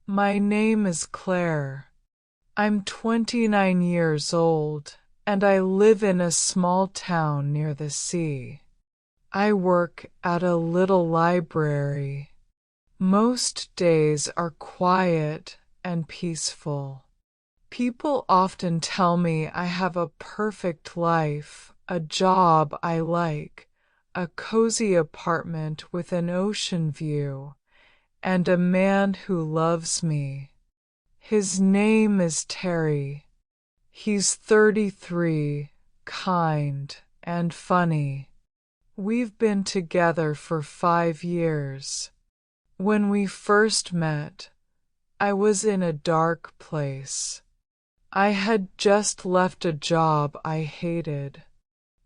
My name is Claire. I'm 29 years old, and I live in a small town near the sea. I work at a little library. Most days are quiet and peaceful. People often tell me I have a perfect life, a job I like, a cozy apartment with an ocean view, and a man who loves me. His name is Terry. He's 33, kind, and funny. We've been together for 5 years. When we first met, I was in a dark place. I had just left a job I hated.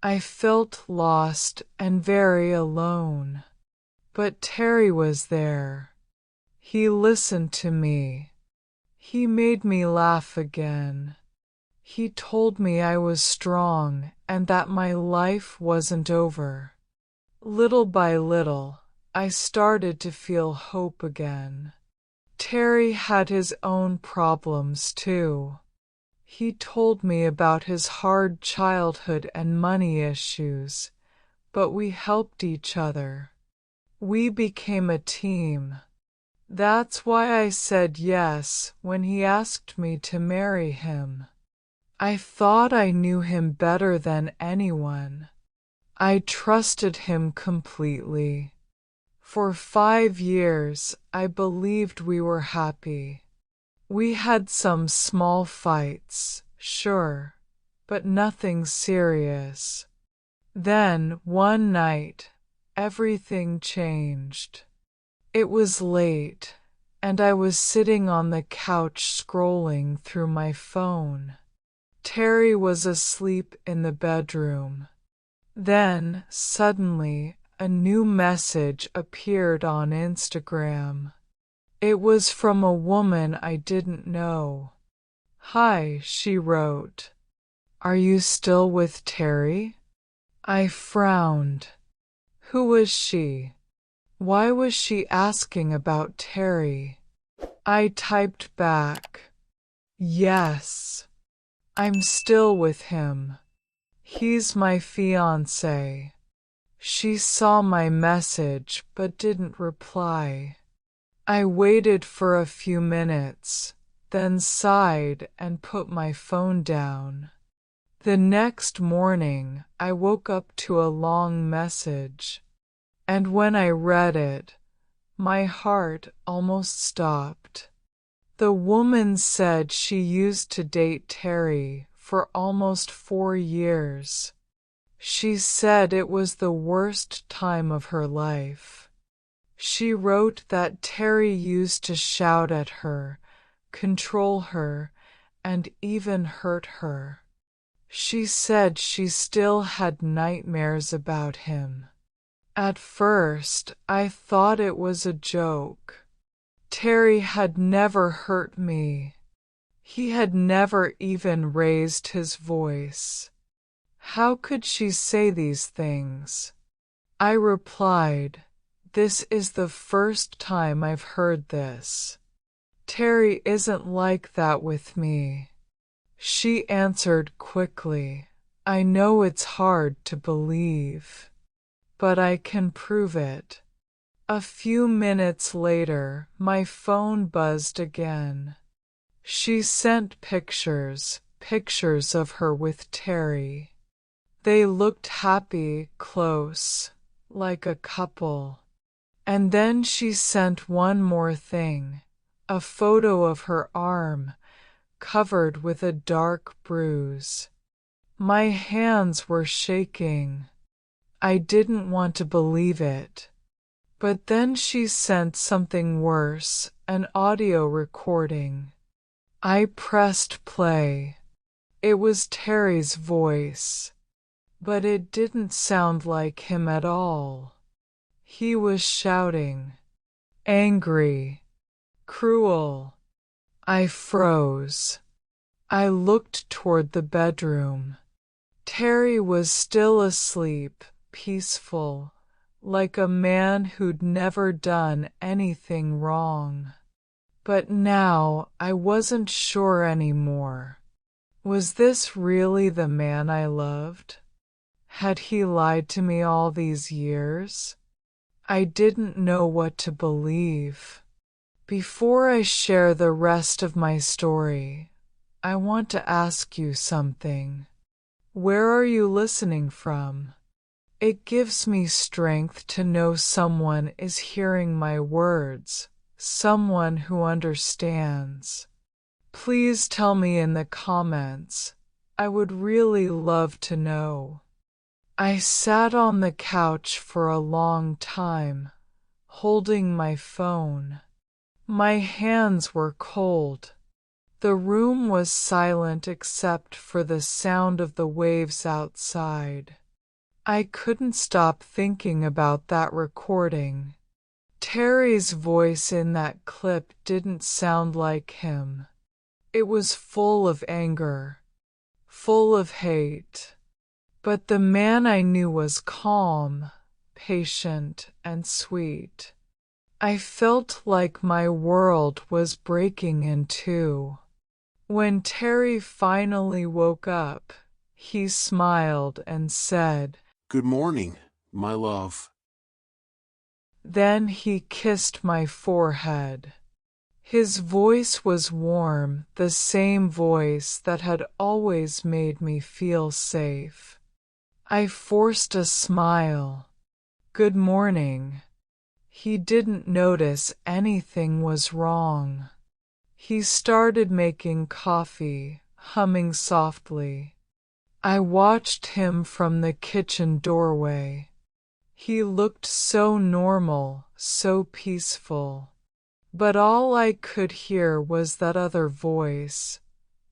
I felt lost and very alone. But Terry was there. He listened to me. He made me laugh again. He told me I was strong and that my life wasn't over. Little by little, I started to feel hope again. Terry had his own problems too. He told me about his hard childhood and money issues, but we helped each other. We became a team. That's why I said yes when he asked me to marry him. I thought I knew him better than anyone. I trusted him completely. For 5 years, I believed we were happy. We had some small fights, sure, but nothing serious. Then, one night, everything changed. It was late, and I was sitting on the couch scrolling through my phone. Terry was asleep in the bedroom. Then, suddenly, a new message appeared on Instagram. It was from a woman I didn't know. "Hi," she wrote. "Are you still with Terry?" I frowned. Who was she? Why was she asking about Terry? I typed back, "Yes. I'm still with him. He's my fiancé." She saw my message but didn't reply. I waited for a few minutes, then sighed and put my phone down. The next morning, I woke up to a long message. And when I read it, my heart almost stopped. The woman said she used to date Terry for almost 4 years. She said it was the worst time of her life. She wrote that Terry used to shout at her, control her, and even hurt her. She said she still had nightmares about him. At first, I thought it was a joke. Terry had never hurt me. He had never even raised his voice. How could she say these things? I replied, "This is the first time I've heard this. Terry isn't like that with me." She answered quickly, "I know it's hard to believe, but I can prove it." A few minutes later, my phone buzzed again. She sent pictures of her with Terry. They looked happy, close, like a couple. And then she sent one more thing, a photo of her arm, covered with a dark bruise. My hands were shaking. I didn't want to believe it. But then she sent something worse, an audio recording. I pressed play. It was Terry's voice, but it didn't sound like him at all. He was shouting, angry, cruel. I froze. I looked toward the bedroom. Terry was still asleep, peaceful, like a man who'd never done anything wrong. But now I wasn't sure anymore. Was this really the man I loved? Had he lied to me all these years? I didn't know what to believe. Before I share the rest of my story, I want to ask you something. Where are you listening from? It gives me strength to know someone is hearing my words, someone who understands. Please tell me in the comments. I would really love to know. I sat on the couch for a long time, holding my phone. My hands were cold. The room was silent except for the sound of the waves outside. I couldn't stop thinking about that recording. Terry's voice in that clip didn't sound like him. It was full of anger, full of hate. But the man I knew was calm, patient, and sweet. I felt like my world was breaking in two. When Terry finally woke up, he smiled and said, "Good morning, my love." Then he kissed my forehead. His voice was warm, the same voice that had always made me feel safe. I forced a smile. Good morning. He didn't notice anything was wrong. He started making coffee, humming softly. I watched him from the kitchen doorway. He looked so normal, so peaceful. But all I could hear was that other voice,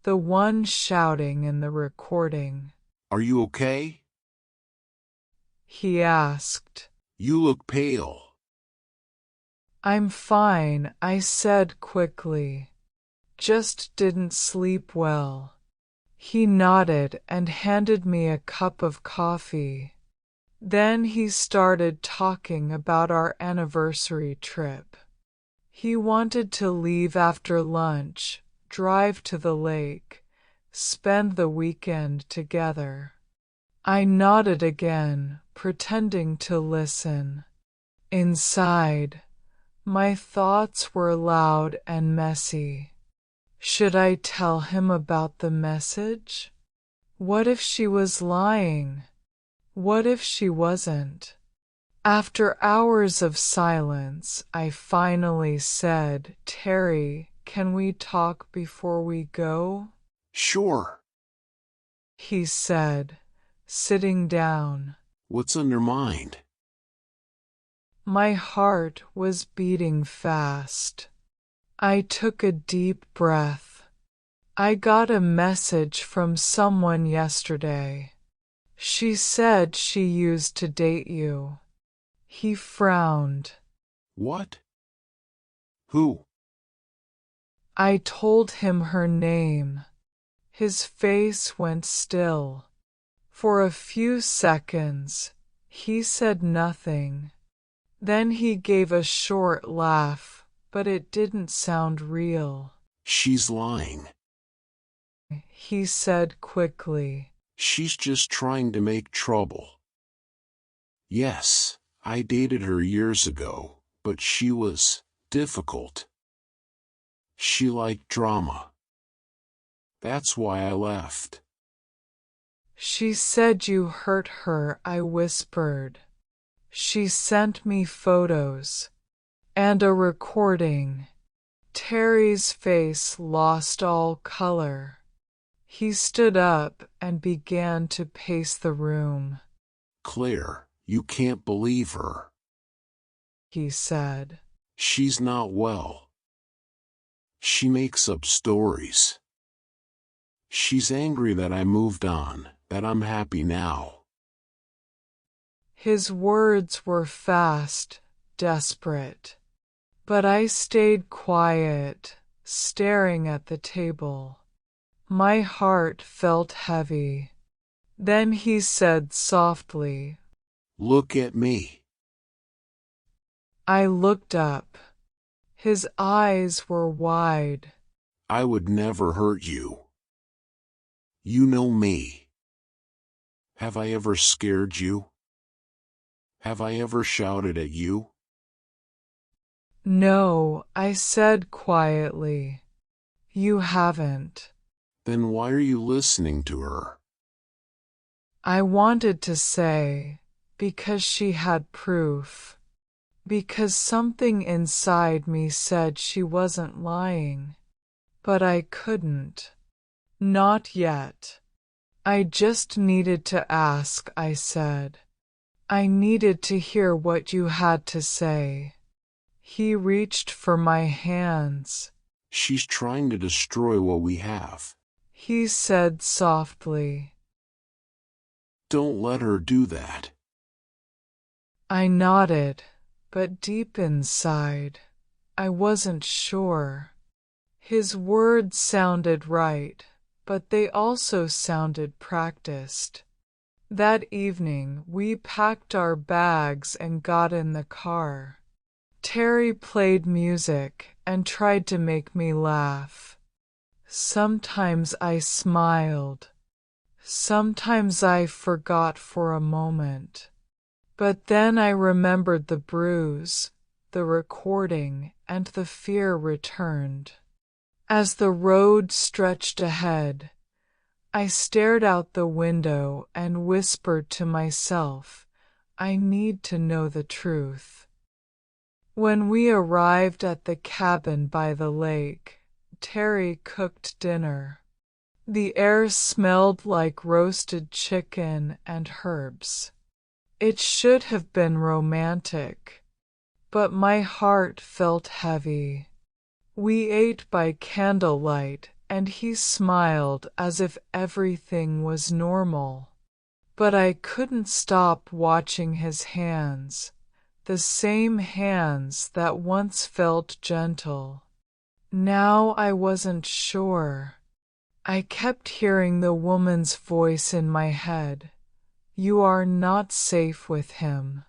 the one shouting in the recording. "Are you okay?" He asked. "You look pale." I'm fine, I said quickly. Just didn't sleep well. He nodded and handed me a cup of coffee. Then he started talking about our anniversary trip. He wanted to leave after lunch, drive to the lake, spend the weekend together. I nodded again, pretending to listen. Inside, my thoughts were loud and messy. Should I tell him about the message? What if she was lying? What if she wasn't? After hours of silence, I finally said, Terry, can we talk before we go? "Sure." He said, sitting down. "What's on your mind?" My heart was beating fast. I took a deep breath. I got a message from someone yesterday. She said she used to date you. He frowned. "What? Who?" I told him her name. His face went still. For a few seconds, he said nothing. Then he gave a short laugh, but it didn't sound real. "She's lying," he said quickly. "She's just trying to make trouble." "Yes, I dated her years ago, but she was difficult. She liked drama. That's why I left." She said you hurt her, I whispered. She sent me photos. And a recording. Terry's face lost all color. He stood up and began to pace the room. "Claire, you can't believe her," he said. "She's not well. She makes up stories. She's angry that I moved on, that I'm happy now." His words were fast, desperate. But I stayed quiet, staring at the table. My heart felt heavy. Then he said softly, "Look at me." I looked up. His eyes were wide. I would never hurt you. You know me. Have I ever scared you? Have I ever shouted at you? No, I said quietly. You haven't. Then why are you listening to her? I wanted to say, because she had proof. Because something inside me said she wasn't lying. But I couldn't. Not yet. I just needed to ask, I said. I needed to hear what you had to say. He reached for my hands. She's trying to destroy what we have. He said softly. Don't let her do that. I nodded, but deep inside, I wasn't sure. His words sounded right, but they also sounded practiced. That evening, we packed our bags and got in the car. Terry played music and tried to make me laugh. Sometimes I smiled. Sometimes I forgot for a moment. But then I remembered the bruise, the recording, and the fear returned. As the road stretched ahead, I stared out the window and whispered to myself, I need to know the truth. When we arrived at the cabin by the lake, Terry cooked dinner. The air smelled like roasted chicken and herbs. It should have been romantic, but my heart felt heavy. We ate by candlelight, and he smiled as if everything was normal. But I couldn't stop watching his hands, the same hands that once felt gentle. Now I wasn't sure. I kept hearing the woman's voice in my head. You are not safe with him.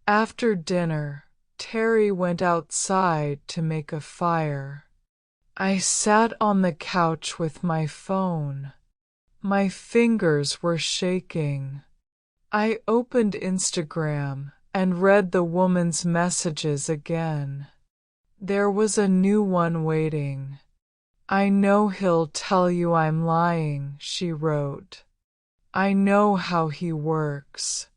After dinner, Terry went outside to make a fire. I sat on the couch with my phone. My fingers were shaking. I opened Instagram and read the woman's messages again. There was a new one waiting. I know he'll tell you I'm lying, she wrote. I know how he works.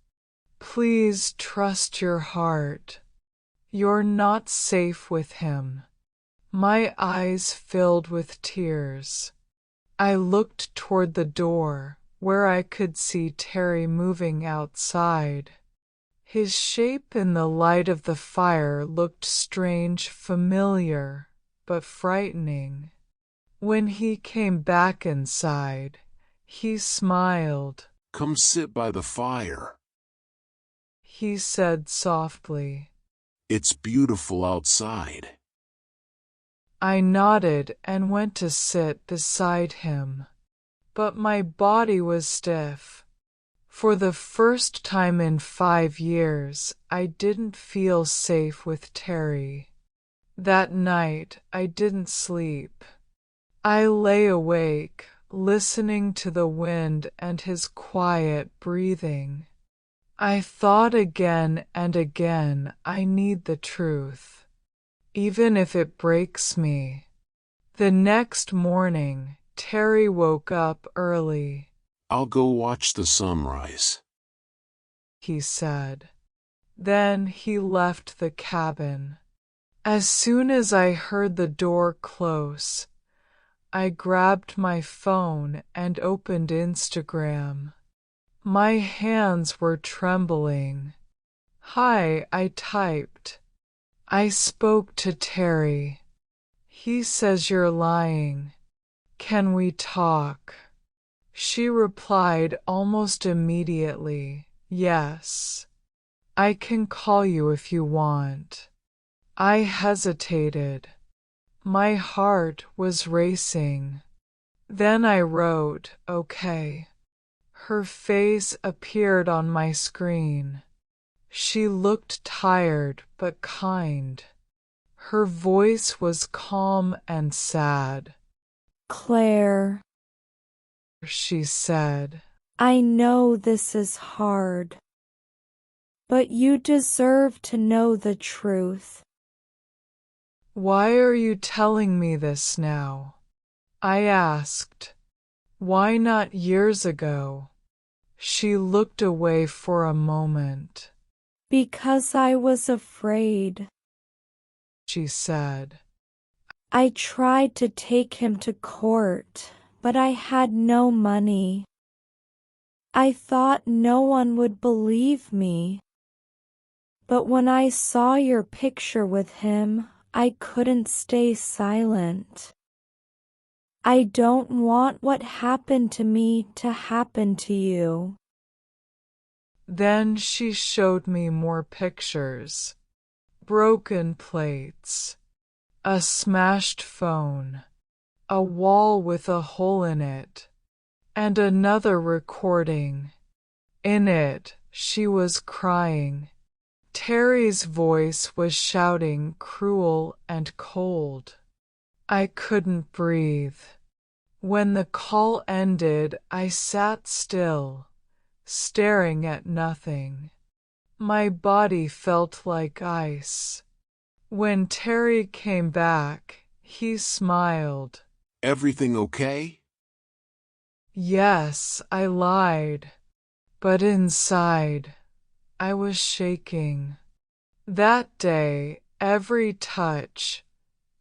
Please trust your heart. You're not safe with him. My eyes filled with tears. I looked toward the door, where I could see Terry moving outside. His shape in the light of the fire looked strange, familiar, but frightening. When he came back inside, he smiled. Come sit by the fire. He said softly. It's beautiful outside. I nodded and went to sit beside him. But my body was stiff. For the first time in 5 years, I didn't feel safe with Terry. That night, I didn't sleep. I lay awake, listening to the wind and his quiet breathing. I thought again and again, I need the truth, even if it breaks me. The next morning, Terry woke up early. I'll go watch the sunrise, he said. Then he left the cabin. As soon as I heard the door close, I grabbed my phone and opened Instagram. My hands were trembling. Hi, I typed. I spoke to Terry. He says you're lying. Can we talk? She replied almost immediately, yes. I can call you if you want. I hesitated. My heart was racing. Then I wrote, okay. Her face appeared on my screen. She looked tired but kind. Her voice was calm and sad. Claire, She said, I know this is hard, but you deserve to know the truth. "Why are you telling me this now?" I asked. "Why not years ago?" She looked away for a moment. Because I was afraid. She said, I tried to take him to court, but I had no money. I thought no one would believe me. But when I saw your picture with him, I couldn't stay silent. I don't want what happened to me to happen to you. Then she showed me more pictures. Broken plates, a smashed phone, a wall with a hole in it, and another recording. In it, she was crying. Terry's voice was shouting, cruel and cold. I couldn't breathe. When the call ended, I sat still, staring at nothing. My body felt like ice. When Terry came back, he smiled. Everything okay? Yes, I lied, but inside, I was shaking. That day, every touch,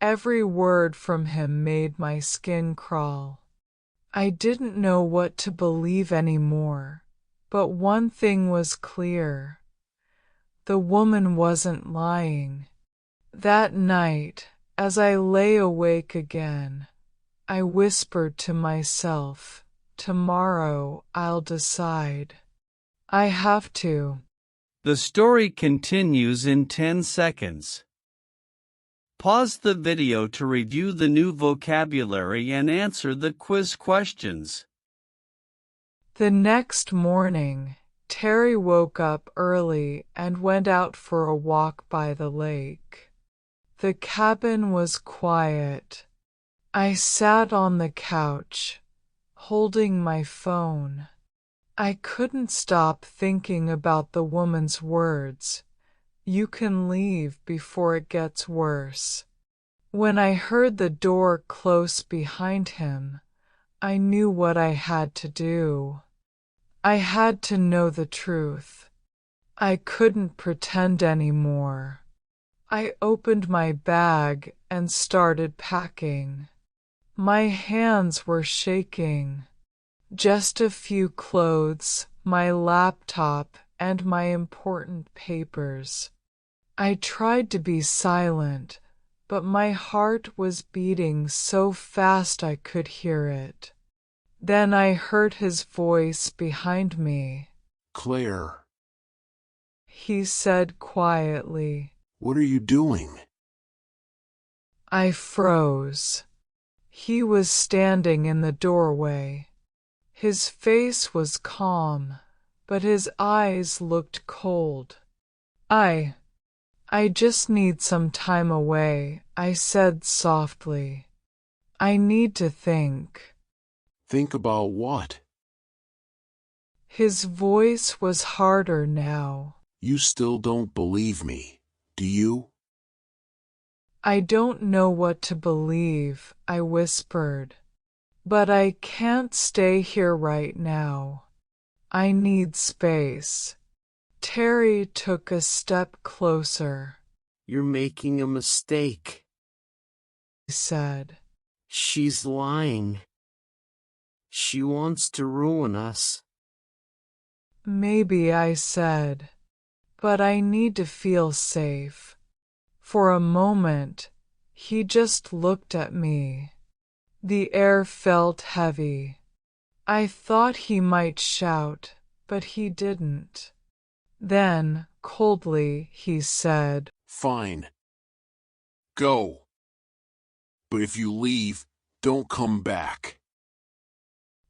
every word from him made my skin crawl. I didn't know what to believe anymore, but one thing was clear. The woman wasn't lying. That night, as I lay awake again, I whispered to myself, tomorrow I'll decide. I have to. The story continues in 10 seconds. Pause the video to review the new vocabulary and answer the quiz questions. The next morning, Terry woke up early and went out for a walk by the lake. The cabin was quiet. I sat on the couch, holding my phone. I couldn't stop thinking about the woman's words. You can leave before it gets worse. When I heard the door close behind him, I knew what I had to do. I had to know the truth. I couldn't pretend anymore. I opened my bag and started packing. My hands were shaking. Just a few clothes, my laptop, and my important papers. I tried to be silent, but my heart was beating so fast I could hear it. Then I heard his voice behind me. Claire, He said quietly. what are you doing? I froze. He was standing in the doorway. His face was calm, but his eyes looked cold. I just need some time away, I said softly. I need to think. Think about what? His voice was harder now. You still don't believe me, do you? I don't know what to believe, I whispered. But I can't stay here right now. I need space. Terry took a step closer. You're making a mistake, He said. She's lying. She wants to ruin us. Maybe, I said. But I need to feel safe. For a moment, he just looked at me. The air felt heavy. I thought he might shout, but he didn't. Then, coldly, he said, Fine. Go. But if you leave, don't come back.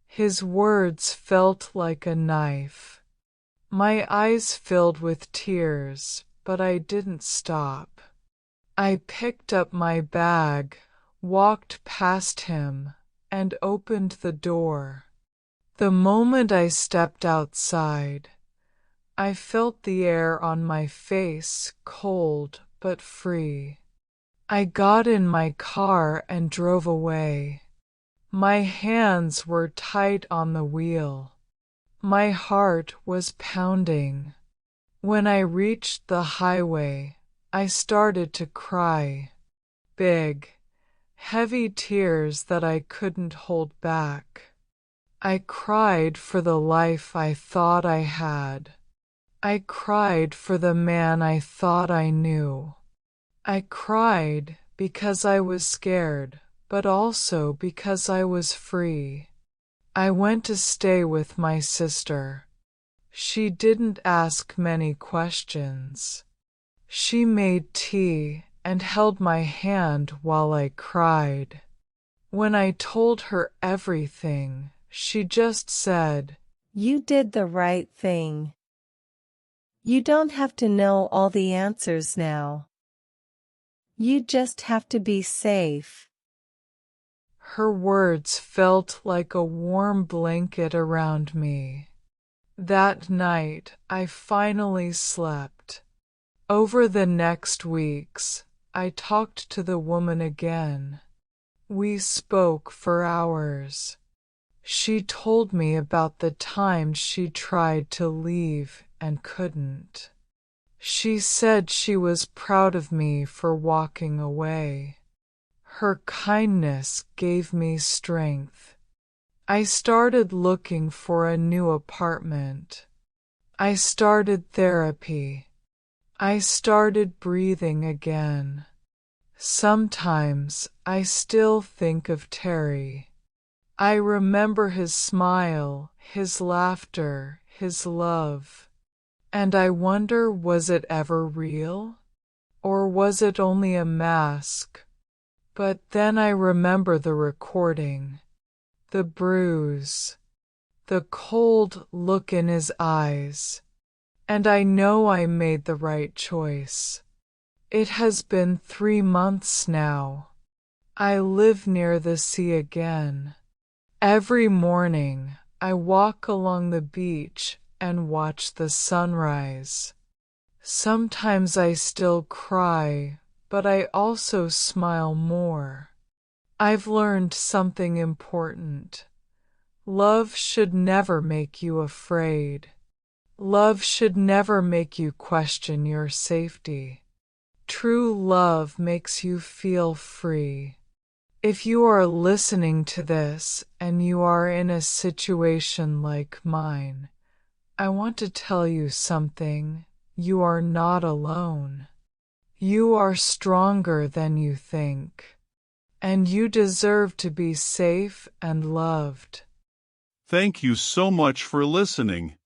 His words felt like a knife. My eyes filled with tears, but I didn't stop. I picked up my bag, walked past him, and opened the door. The moment I stepped outside, I felt the air on my face cold but free. I got in my car and drove away. My hands were tight on the wheel. My heart was pounding. When I reached the highway, I started to cry. Big, heavy tears that I couldn't hold back. I cried for the life I thought I had. I cried for the man I thought I knew. I cried because I was scared, but also because I was free. I went to stay with my sister. She didn't ask many questions. She made tea and held my hand while I cried. When I told her everything, she just said, "You did the right thing. You don't have to know all the answers now. You just have to be safe." Her words felt like a warm blanket around me. That night, I finally slept. Over the next weeks, I talked to the woman again. We spoke for hours. She told me about the time she tried to leave and couldn't. She said she was proud of me for walking away. Her kindness gave me strength. I started looking for a new apartment. I started therapy. I started breathing again. Sometimes I still think of Terry. I remember his smile, his laughter, his love. And I wonder, was it ever real? Or was it only a mask? But then I remember the recording, the bruise, the cold look in his eyes, and I know I made the right choice. It has been 3 months now. I live near the sea again. Every morning I walk along the beach and watch the sunrise. Sometimes I still cry, but I also smile more. I've learned something important. Love should never make you afraid. Love should never make you question your safety. True love makes you feel free. If you are listening to this and you are in a situation like mine, I want to tell you something. You are not alone. You are stronger than you think. And you deserve to be safe and loved. Thank you so much for listening.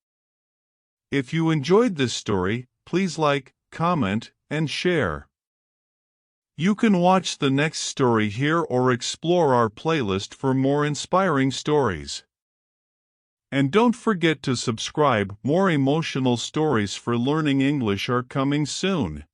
If you enjoyed this story, please like, comment, and share. You can watch the next story here or explore our playlist for more inspiring stories. And don't forget to subscribe. More emotional stories for learning English are coming soon.